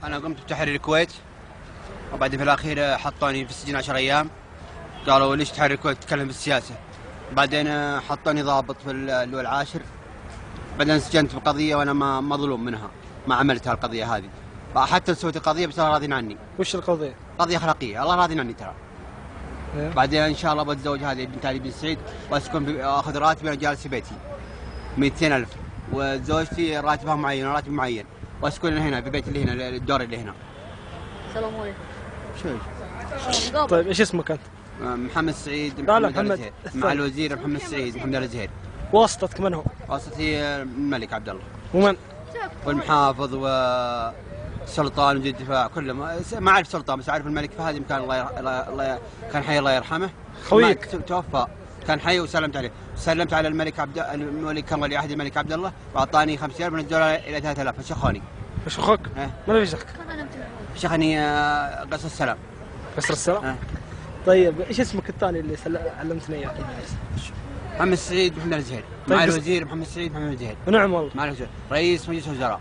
أنا قمت بتحرير الكويت، وبعدين في الأخير حطوني في السجن 10 أيام. قالوا ليش تحرر الكويت تتكلم بالسياسة. بعدين حطوني ضابط في اللواء العاشر. بعدين سجنت بقضية وأنا ما مظلوم منها، ما عملت هالقضية هذه. حتى سويت القضية بس الله راضين عني. وش القضية؟ قضية أخلاقية، الله راضين عني ترى. إيه؟ بعدين إن شاء الله بتزوج هذه بنت علي بن سعيد، وأسكن آخذ راتبي وأنا جالس في بيتي 200,000، وزوجتي راتبها معين راتب معين، وأسكن هنا في بيتي اللي هنا الدور اللي هنا. السلام عليكم. شو؟ طيب ايش اسمك انت؟ محمد سعيد لا محمد محمد مع الوزير محمد سعيد محمد الزهير. واسطتك من هو؟ واسطتي الملك عبد الله ومن؟ والمحافظ وسلطان وزير الدفاع كله. ما اعرف سلطان بس اعرف الملك فهد. كان الله كان حي الله يرحمه. خويك توفى كان حي وسلمت عليه. سلمت على الملك كان ولي عهد الملك عبد الله، واعطاني 5,000 ونزلوا الى 3,000. فشخوني. ايش اخوك؟ من اللي فشخك؟ فشخني قصر السلام. قصر السلام؟ طيب ايش اسمك الثاني اللي علمتني اياه؟ محمد سعيد محمد الزهير. طيب مع الوزير محمد سعيد محمد الزهير. نعم والله. مع الوزير رئيس مجلس الوزراء.